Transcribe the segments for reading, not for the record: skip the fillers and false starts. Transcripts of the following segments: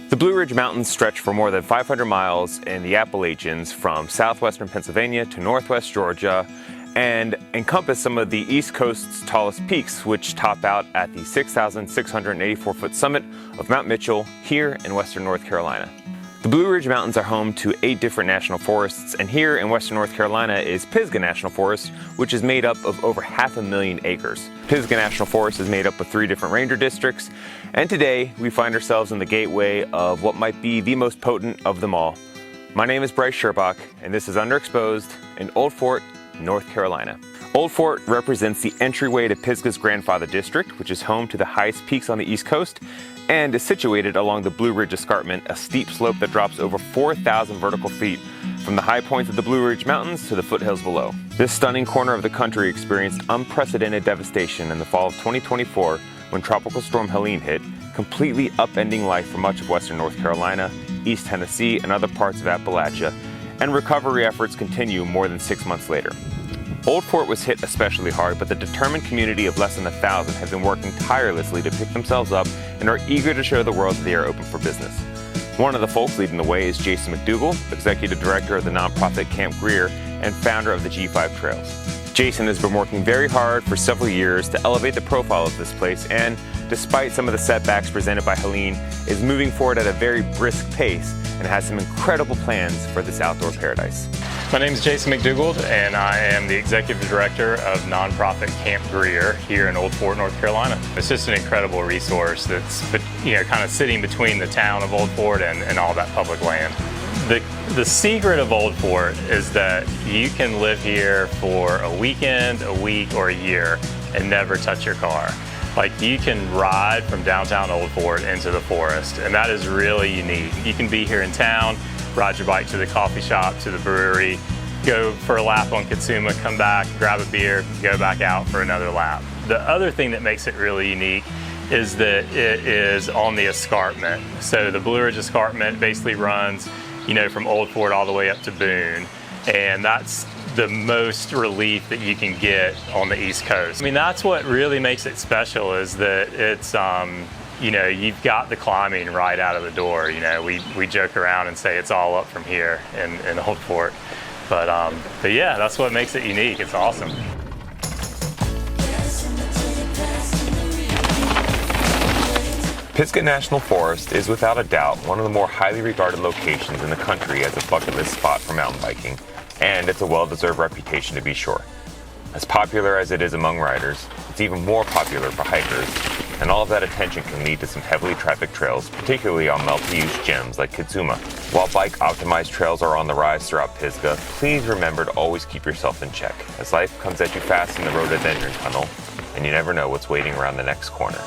The Blue Ridge Mountains stretch for more than 500 miles in the Appalachians from southwestern Pennsylvania to northwest Georgia and encompass some of the East Coast's tallest peaks, which top out at the 6,684-foot summit of Mount Mitchell here in western North Carolina. The Blue Ridge Mountains are home to 8 different national forests, and here in western North Carolina is Pisgah National Forest, which is made up of over 500,000 acres. Pisgah National Forest is made up of 3 different ranger districts, and today we find ourselves in the gateway of what might be the most potent of them all. My name is Brice Shirbach, and this is Underexposed in Old Fort, North Carolina. Old Fort represents the entryway to Pisgah's Grandfather District, which is home to the highest peaks on the East Coast, and is situated along the Blue Ridge Escarpment, a steep slope that drops over 4,000 vertical feet from the high points of the Blue Ridge Mountains to the foothills below. This stunning corner of the country experienced unprecedented devastation in the fall of 2024 when Tropical Storm Helene hit, completely upending life for much of western North Carolina, East Tennessee, and other parts of Appalachia, and recovery efforts continue more than 6 months later. Old Fort was hit especially hard, but the determined community of less than 1,000 have been working tirelessly to pick themselves up and are eager to show the world that they are open for business. One of the folks leading the way is Jason McDougall, Executive Director of the nonprofit Camp Greer and founder of the G5 Trails. Jason has been working very hard for several years to elevate the profile of this place and, despite some of the setbacks presented by Helene, is moving forward at a very brisk pace and has some incredible plans for this outdoor paradise. My name is Jason McDougall, and I am the Executive Director of nonprofit Camp Greer here in Old Fort, North Carolina. It's just an incredible resource that's kind of sitting between the town of Old Fort and all that public land. The secret of Old Fort is that you can live here for a weekend, a week, or a year and never touch your car. Like, you can ride from downtown Old Fort into the forest, and that is really unique. You can be here in town, ride your bike to the coffee shop, to the brewery, go for a lap on Katsuma, come back, grab a beer, go back out for another lap. The other thing that makes it really unique is that it is on the escarpment. So the Blue Ridge Escarpment basically runs, from Old Fort all the way up to Boone, and that's the most relief that you can get on the East Coast. I mean, that's what really makes it special, is that it's you've got the climbing right out of the door. We joke around and say it's all up from here in Old Fort. But yeah, that's what makes it unique. It's awesome. Pisgah National Forest is without a doubt one of the more highly regarded locations in the country as a bucket list spot for mountain biking, and it's a well-deserved reputation to be sure. As popular as it is among riders, it's even more popular for hikers, and all of that attention can lead to some heavily trafficked trails, particularly on multi-use gems like Katsuma. While bike-optimized trails are on the rise throughout Pisgah, please remember to always keep yourself in check, as life comes at you fast in the rhododendron tunnel, and you never know what's waiting around the next corner.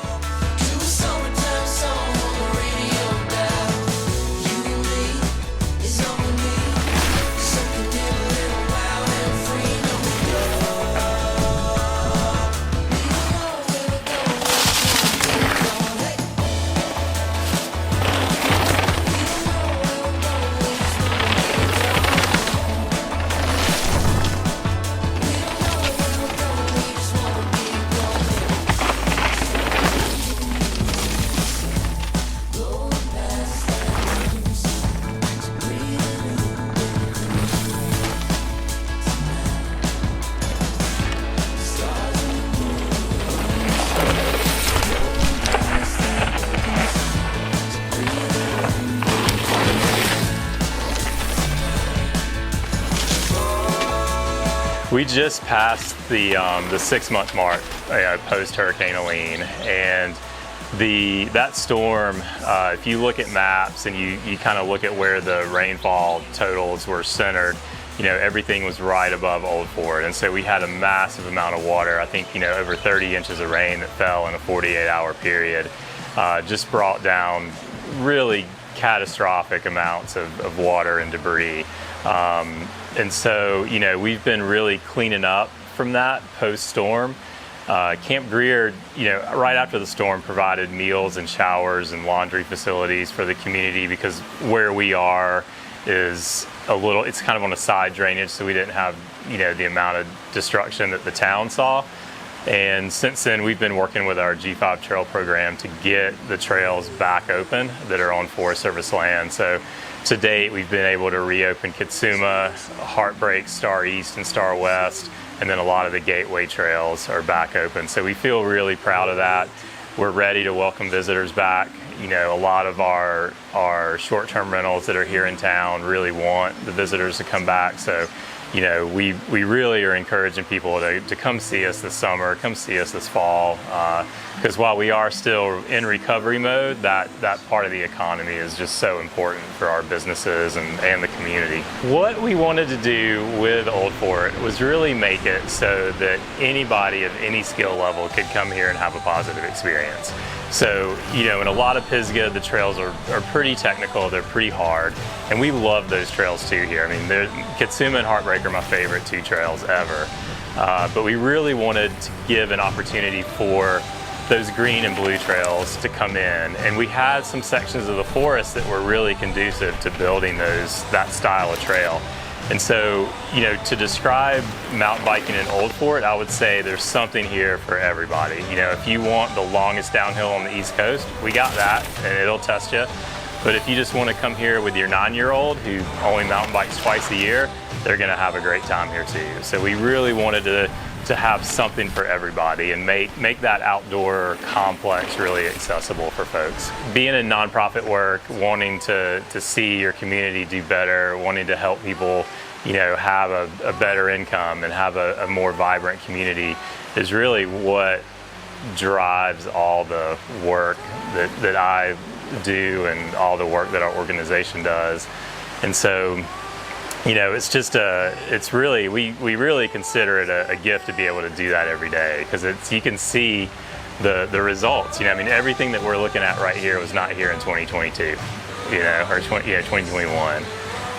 We just passed the 6-month mark post Hurricane Helene, and that storm, if you look at maps and you kind of look at where the rainfall totals were centered, everything was right above Old Fort, and so we had a massive amount of water. I think over 30 inches of rain that fell in a 48-hour period just brought down really catastrophic amounts of water and debris. And so, we've been really cleaning up from that post-storm. Camp Greer, right after the storm, provided meals and showers and laundry facilities for the community, because where we are is it's kind of on a side drainage, so we didn't have, the amount of destruction that the town saw. And since then, we've been working with our G5 trail program to get the trails back open that are on Forest Service land. So to date, we've been able to reopen Katsuma, Heartbreak, Star East, and Star West, and then a lot of the gateway trails are back open. So we feel really proud of that. We're ready to welcome visitors back. You know, a lot of our short-term rentals that are here in town really want the visitors to come back. So, you know, we really are encouraging people to come see us this summer, come see us this fall, because while we are still in recovery mode, that part of the economy is just so important for our businesses and the community. What we wanted to do with Old Fort was really make it so that anybody of any skill level could come here and have a positive experience. So, you know, in a lot of Pisgah, the trails are pretty technical, they're pretty hard, and we love those trails too here. I mean, Katsuma and Heartbreak are my favorite two trails ever. But we really wanted to give an opportunity for those green and blue trails to come in. And we had some sections of the forest that were really conducive to building that style of trail. And so, you know, to describe mountain biking in Old Fort, I would say there's something here for everybody. You know, if you want the longest downhill on the East Coast, we got that, and it'll test you. But if you just want to come here with your 9-year-old who only mountain bikes twice a year, they're going to have a great time here too. So we really wanted to have something for everybody and make that outdoor complex really accessible for folks. Being in nonprofit work, wanting to see your community do better, wanting to help people, you know, have a better income and have a more vibrant community is really what drives all the work that I do and all the work that our organization does. And so, you know, it's just we really consider it a gift to be able to do that every day, because you can see the results. You know, I mean, everything that we're looking at right here was not here in 2022, you know, or 2021.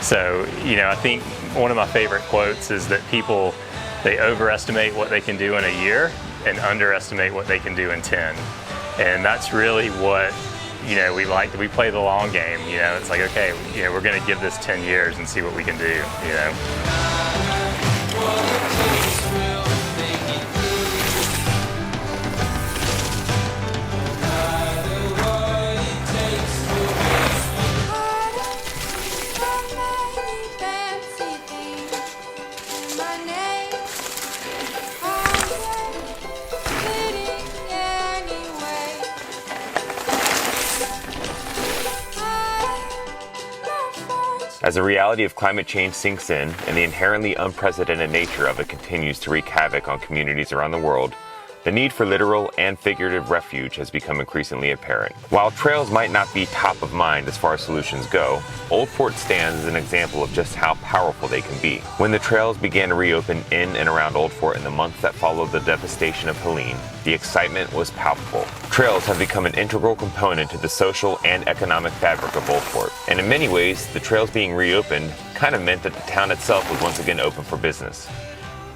So, you know, I think one of my favorite quotes is that people, they overestimate what they can do in a year and underestimate what they can do in 10. And that's really what, you know, we play the long game. You know, it's like, okay, you know, we're going to give this 10 years and see what we can do, you know. As the reality of climate change sinks in and the inherently unprecedented nature of it continues to wreak havoc on communities around the world, the need for literal and figurative refuge has become increasingly apparent. While trails might not be top of mind as far as solutions go, Old Fort stands as an example of just how powerful they can be. When the trails began to reopen in and around Old Fort in the months that followed the devastation of Helene, the excitement was palpable. Trails have become an integral component to the social and economic fabric of Old Fort, and in many ways, the trails being reopened kind of meant that the town itself was once again open for business.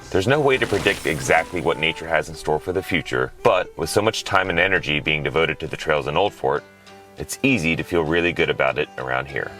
There's no way to predict exactly what nature has in store for the future, but with so much time and energy being devoted to the trails in Old Fort, it's easy to feel really good about it around here.